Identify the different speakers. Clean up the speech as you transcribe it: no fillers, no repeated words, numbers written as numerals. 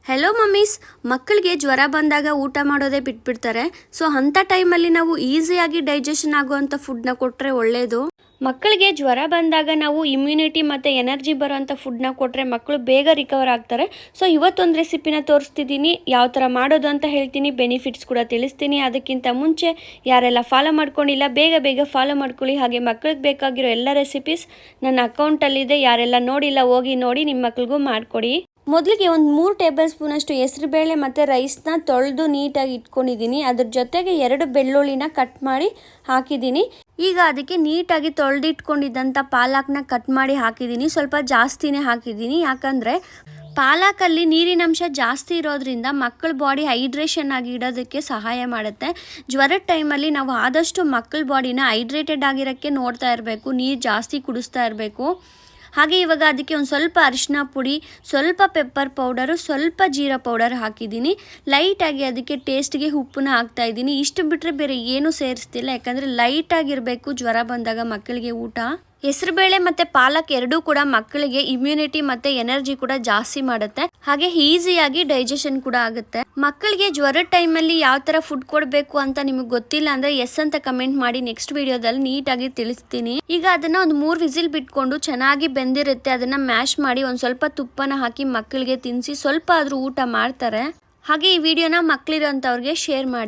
Speaker 1: Hello mummies, ಮಕ್ಕಳಿಗೆ ಜ್ವರ ಬಂದಾಗ ಊಟ ಮಾಡೋದೇ ಬಿಟ್ಬಿಡ್ತಾರೆ. ಸೊ ಅಂಥ ಟೈಮಲ್ಲಿ ನಾವು ಈಸಿಯಾಗಿ ಡೈಜೆಷನ್ ಆಗುವಂಥ ಫುಡ್ನ ಕೊಟ್ಟರೆ ಒಳ್ಳೆಯದು. ಮಕ್ಕಳಿಗೆ ಜ್ವರ ಬಂದಾಗ ನಾವು ಇಮ್ಯುನಿಟಿ ಮತ್ತು ಎನರ್ಜಿ ಬರೋವಂಥ ಫುಡ್ನ ಕೊಟ್ಟರೆ ಮಕ್ಕಳು ಬೇಗ ರಿಕವರ್ ಆಗ್ತಾರೆ. ಸೊ ಇವತ್ತೊಂದು ರೆಸಿಪಿನ ತೋರಿಸ್ತಿದ್ದೀನಿ, ಯಾವ ಥರ ಮಾಡೋದು ಅಂತ ಹೇಳ್ತೀನಿ, ಬೆನಿಫಿಟ್ಸ್ ಕೂಡ ತಿಳಿಸ್ತೀನಿ. ಅದಕ್ಕಿಂತ ಮುಂಚೆ ಯಾರೆಲ್ಲ ಫಾಲೋ ಮಾಡ್ಕೊಂಡಿಲ್ಲ ಬೇಗ ಫಾಲೋ ಮಾಡ್ಕೊಳ್ಳಿ. ಹಾಗೆ ಮಕ್ಕಳಿಗೆ ಬೇಕಾಗಿರೋ ಎಲ್ಲ ರೆಸಿಪೀಸ್ ನನ್ನ ಅಕೌಂಟಲ್ಲಿದೆ, ಯಾರೆಲ್ಲ ನೋಡಿಲ್ಲ ಹೋಗಿ ನೋಡಿ ನಿಮ್ಮ ಮಕ್ಳಿಗೂ ಮಾಡಿಕೊಡಿ. ಮೊದಲಿಗೆ ಒಂದು 3 ಟೇಬಲ್ ಸ್ಪೂನಷ್ಟು ಹೆಸರುಬೇಳೆ ಮತ್ತು ರೈಸ್ನ ತೊಳೆದು ನೀಟಾಗಿ ಇಟ್ಕೊಂಡಿದ್ದೀನಿ. ಅದ್ರ ಜೊತೆಗೆ 2 ಬೆಳ್ಳುಳ್ಳಿನ ಕಟ್ ಮಾಡಿ ಹಾಕಿದ್ದೀನಿ. ಈಗ ಅದಕ್ಕೆ ನೀಟಾಗಿ ತೊಳೆದಿಟ್ಕೊಂಡಿದ್ದಂಥ ಪಾಲಕ್ನ ಕಟ್ ಮಾಡಿ ಹಾಕಿದ್ದೀನಿ. ಸ್ವಲ್ಪ ಜಾಸ್ತಿನೇ ಹಾಕಿದ್ದೀನಿ, ಯಾಕಂದರೆ ಪಾಲಕಲ್ಲಿ ನೀರಿನಂಶ ಜಾಸ್ತಿ ಇರೋದ್ರಿಂದ ಮಕ್ಕಳ ಬಾಡಿ ಹೈಡ್ರೇಷನ್ ಆಗಿ ಇಡೋದಕ್ಕೆ ಸಹಾಯ ಮಾಡುತ್ತೆ. ಜ್ವರದ ಟೈಮಲ್ಲಿ ನಾವು ಆದಷ್ಟು ಮಕ್ಕಳ ಬಾಡಿನ ಹೈಡ್ರೇಟೆಡ್ ಆಗಿರೋಕ್ಕೆ ನೋಡ್ತಾ ಇರಬೇಕು, ನೀರು ಜಾಸ್ತಿ ಕುಡಿಸ್ತಾ ಇರಬೇಕು. ಹಾಗೆ ಇವಾಗ ಅದಕ್ಕೆ ಒಂದು ಸ್ವಲ್ಪ ಅರಿಶಿನ ಪುಡಿ, ಸ್ವಲ್ಪ ಪೆಪ್ಪರ್ ಪೌಡರು, ಸ್ವಲ್ಪ ಜೀರಾ ಪೌಡರ್ ಹಾಕಿದ್ದೀನಿ. ಲೈಟಾಗಿ ಅದಕ್ಕೆ ಟೇಸ್ಟ್ಗೆ ಉಪ್ಪನ್ನ ಹಾಕ್ತಾ ಇದ್ದೀನಿ. ಇಷ್ಟು ಬಿಟ್ಟರೆ ಬೇರೆ ಏನೂ ಸೇರಿಸ್ತಿಲ್ಲ, ಯಾಕಂದರೆ ಲೈಟಾಗಿರಬೇಕು ಜ್ವರ ಬಂದಾಗ ಮಕ್ಕಳಿಗೆ ಊಟ. ಹೆಸರುಬೇಳೆ ಮತ್ತು ಪಾಲಕ್ ಎರಡೂ ಕೂಡ ಮಕ್ಕಳಿಗೆ ಇಮ್ಯುನಿಟಿ ಮತ್ತು ಎನರ್ಜಿ ಕೂಡ ಜಾಸ್ತಿ ಮಾಡುತ್ತೆ. ಹಾಗೆ ಈಸಿಯಾಗಿ ಡೈಜೆಷನ್ ಕೂಡ ಆಗುತ್ತೆ. ಮಕ್ಕಳಿಗೆ ಜ್ವರದ ಟೈಮಲ್ಲಿ ಯಾವ ಥರ ಫುಡ್ ಕೊಡಬೇಕು ಅಂತ ನಿಮಗೆ ಗೊತ್ತಿಲ್ಲ ಅಂದರೆ ಎಸ್ ಅಂತ ಕಮೆಂಟ್ ಮಾಡಿ, ನೆಕ್ಸ್ಟ್ ವಿಡಿಯೋದಲ್ಲಿ ನೀಟಾಗಿ ತಿಳಿಸ್ತೀನಿ. ಈಗ ಅದನ್ನು ಒಂದು 3 ವಿಸಿಲ್ ಬಿಟ್ಕೊಂಡು ಚೆನ್ನಾಗಿ ಬೆಂದಿರುತ್ತೆ, ಅದನ್ನು ಮ್ಯಾಶ್ ಮಾಡಿ ಒಂದು ಸ್ವಲ್ಪ ತುಪ್ಪನ ಹಾಕಿ ಮಕ್ಕಳಿಗೆ ತಿನ್ನಿಸಿ ಸ್ವಲ್ಪ ಆದರೂ ಊಟ ಮಾಡ್ತಾರೆ. ಹಾಗೆ ಈ ವಿಡಿಯೋನ ಮಕ್ಕಳಿರೋಂಥವ್ರಿಗೆ ಶೇರ್ ಮಾಡಿ.